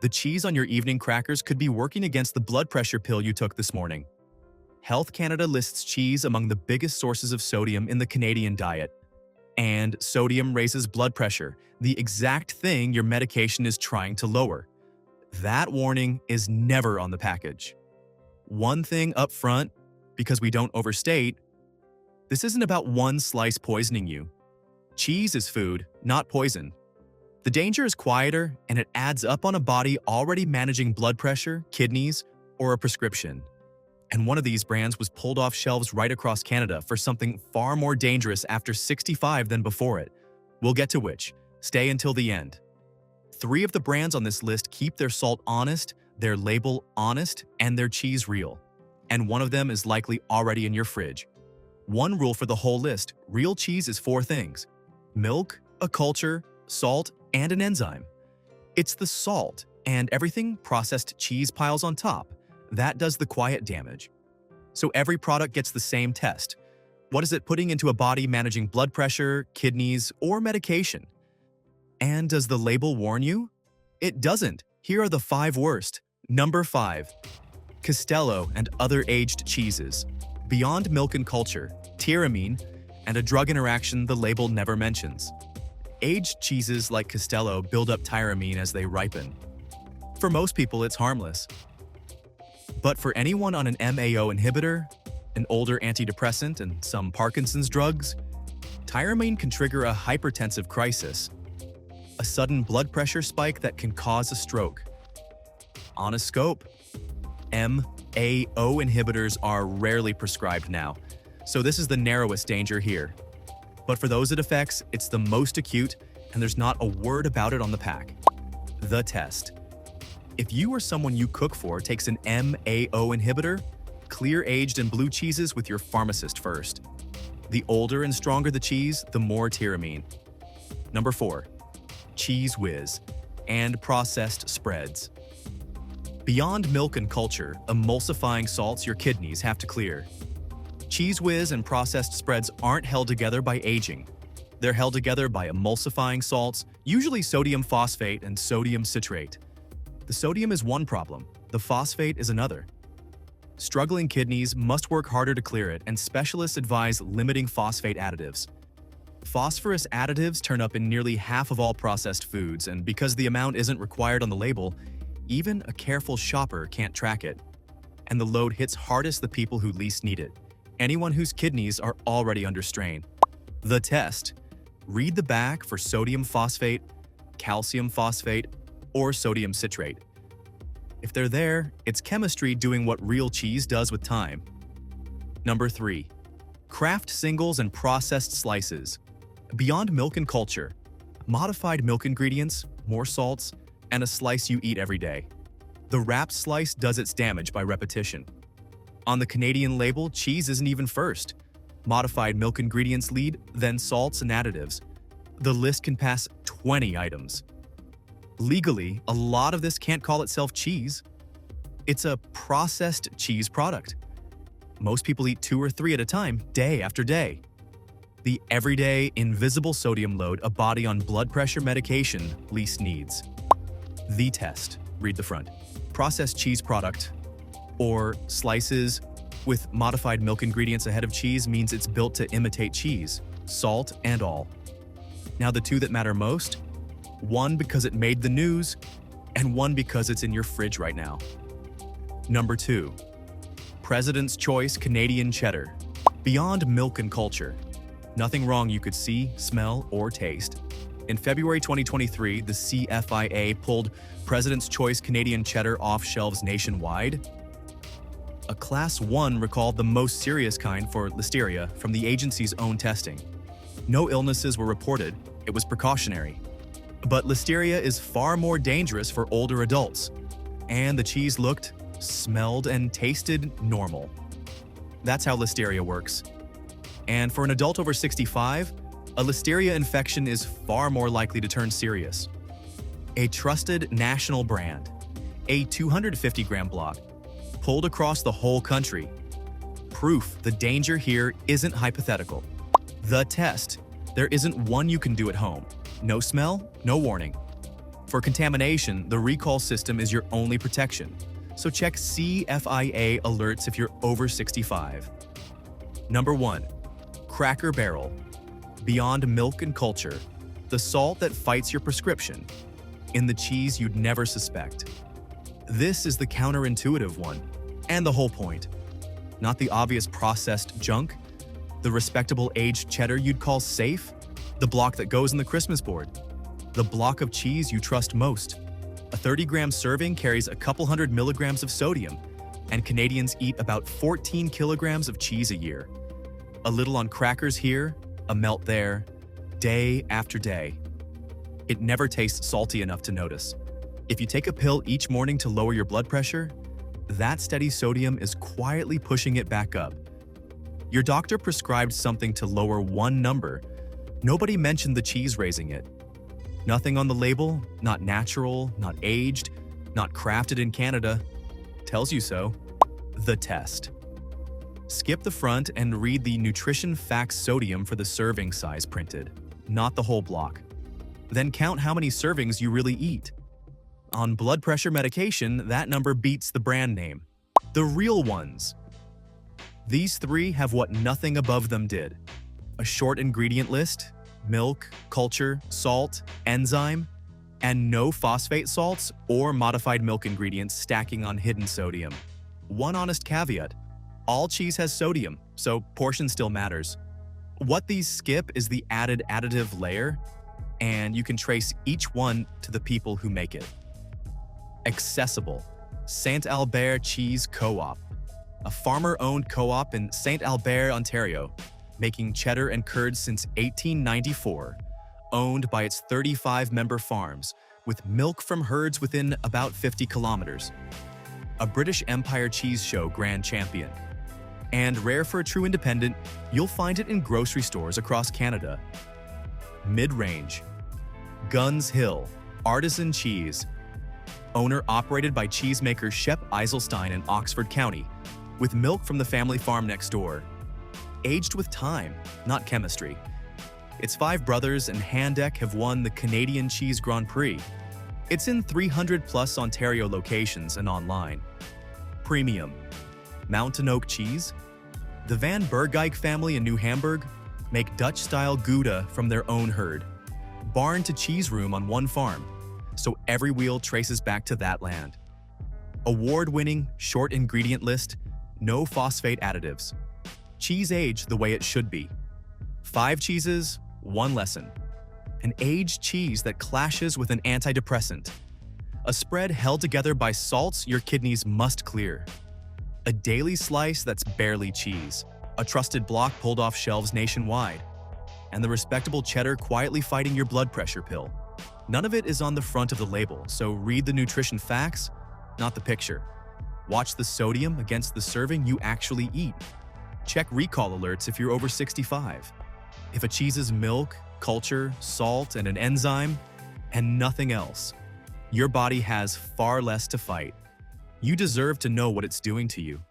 The cheese on your evening crackers could be working against the blood pressure pill you took this morning. Health Canada lists cheese among the biggest sources of sodium in the Canadian diet. And sodium raises blood pressure, the exact thing your medication is trying to lower. That warning is never on the package. One thing up front, because we don't overstate, this isn't about one slice poisoning you. Cheese is food, not poison. The danger is quieter, and it adds up on a body already managing blood pressure, kidneys, or a prescription. And one of these brands was pulled off shelves right across Canada for something far more dangerous after 65 than before it. We'll get to which. Stay until the end. 3 of the brands on this list keep their salt honest, their label honest, and their cheese real. And one of them is likely already in your fridge. One rule for the whole list: real cheese is 4 things: milk, a culture, salt, and an enzyme. It's the salt and everything processed cheese piles on top that does the quiet damage. So every product gets the same test. What is it putting into a body managing blood pressure, kidneys, or medication? And does the label warn you? It doesn't. Here are the 5 worst. Number 5. Castello and other aged cheeses. Beyond milk and culture, tyramine, and a drug interaction the label never mentions. Aged cheeses like Castello build up tyramine as they ripen. For most people, it's harmless. But for anyone on an MAO inhibitor, an older antidepressant, and some Parkinson's drugs, tyramine can trigger a hypertensive crisis, a sudden blood pressure spike that can cause a stroke. On a scope, MAO inhibitors are rarely prescribed now, so this is the narrowest danger here. But for those it affects, it's the most acute, and there's not a word about it on the pack. The test. If you or someone you cook for takes an MAO inhibitor, clear aged and blue cheeses with your pharmacist first. The older and stronger the cheese, the more tyramine. Number 4. Cheese whiz and processed spreads. Beyond milk and culture, emulsifying salts your kidneys have to clear. Cheese whiz and processed spreads aren't held together by aging. They're held together by emulsifying salts, usually sodium phosphate and sodium citrate. The sodium is one problem, the phosphate is another. Struggling kidneys must work harder to clear it, and specialists advise limiting phosphate additives. Phosphorus additives turn up in nearly half of all processed foods, and because the amount isn't required on the label, even a careful shopper can't track it. And the load hits hardest the people who least need it, anyone whose kidneys are already under strain. The test. Read the back for sodium phosphate, calcium phosphate, or sodium citrate. If they're there, it's chemistry doing what real cheese does with time. Number 3. Kraft singles and processed slices. Beyond milk and culture, modified milk ingredients, more salts, and a slice you eat every day. The wrapped slice does its damage by repetition. On the Canadian label, cheese isn't even first. Modified milk ingredients lead, then salts and additives. The list can pass 20 items. Legally, a lot of this can't call itself cheese. It's a processed cheese product. Most people eat 2 or 3 at a time, day after day. The everyday, invisible sodium load a body on blood pressure medication least needs. The test. Read the front. Processed cheese product, or slices with modified milk ingredients ahead of cheese, means it's built to imitate cheese, salt and all. Now the 2 that matter most, one because it made the news, and one because it's in your fridge right now. Number 2. President's Choice Canadian Cheddar. Beyond milk and culture, nothing wrong you could see, smell, or taste. In February 2023, the CFIA pulled President's Choice Canadian Cheddar off shelves nationwide. A Class 1 recalled the most serious kind for Listeria from the agency's own testing. No illnesses were reported, it was precautionary. But Listeria is far more dangerous for older adults, and the cheese looked, smelled, and tasted normal. That's how Listeria works. And for an adult over 65, a Listeria infection is far more likely to turn serious. A trusted national brand, a 250-gram block, pulled across the whole country. Proof the danger here isn't hypothetical. The test. There isn't one you can do at home. No smell, no warning. For contamination, the recall system is your only protection, so check CFIA alerts if you're over 65. Number 1. Cracker Barrel. Beyond milk and culture, the salt that fights your prescription, in the cheese you'd never suspect. This is the counterintuitive one, and the whole point. Not the obvious processed junk, the respectable aged cheddar you'd call safe, the block that goes in the Christmas board, the block of cheese you trust most. A 30-gram serving carries a couple hundred milligrams of sodium, and Canadians eat about 14 kilograms of cheese a year. A little on crackers here, a melt there, day after day. It never tastes salty enough to notice. If you take a pill each morning to lower your blood pressure, that steady sodium is quietly pushing it back up. Your doctor prescribed something to lower one number. Nobody mentioned the cheese raising it. Nothing on the label, not natural, not aged, not crafted in Canada, tells you so. The test. Skip the front and read the nutrition facts sodium for the serving size printed, not the whole block. Then count how many servings you really eat. On blood pressure medication, that number beats the brand name. The real ones. These three have what nothing above them did. A short ingredient list, milk, culture, salt, enzyme, and no phosphate salts or modified milk ingredients stacking on hidden sodium. One honest caveat: all cheese has sodium, so portion still matters. What these skip is the added additive layer, and you can trace each one to the people who make it. Accessible. St. Albert Cheese Co-op. A farmer-owned co-op in St. Albert, Ontario, making cheddar and curds since 1894, owned by its 35-member farms, with milk from herds within about 50 kilometers. A British Empire cheese show grand champion. And rare for a true independent, you'll find it in grocery stores across Canada. Mid-range. Guns Hill, artisan cheese. Owner-operated by cheesemaker Shep Eiselstein in Oxford County, with milk from the family farm next door. Aged with time, not chemistry. Its 5 brothers and Handek have won the Canadian Cheese Grand Prix. It's in 300-plus Ontario locations and online. Premium. Mountain Oak Cheese. The Van Bergijk family in New Hamburg make Dutch-style Gouda from their own herd. Barn to cheese room on one farm, so every wheel traces back to that land. Award-winning, short ingredient list, no phosphate additives. Cheese aged the way it should be. 5 cheeses, 1 lesson. An aged cheese that clashes with an antidepressant. A spread held together by salts your kidneys must clear. A daily slice that's barely cheese. A trusted block pulled off shelves nationwide. And the respectable cheddar quietly fighting your blood pressure pill. None of it is on the front of the label, so read the nutrition facts, not the picture. Watch the sodium against the serving you actually eat. Check recall alerts if you're over 65. If a cheese is milk, culture, salt, and an enzyme, and nothing else, your body has far less to fight. You deserve to know what it's doing to you.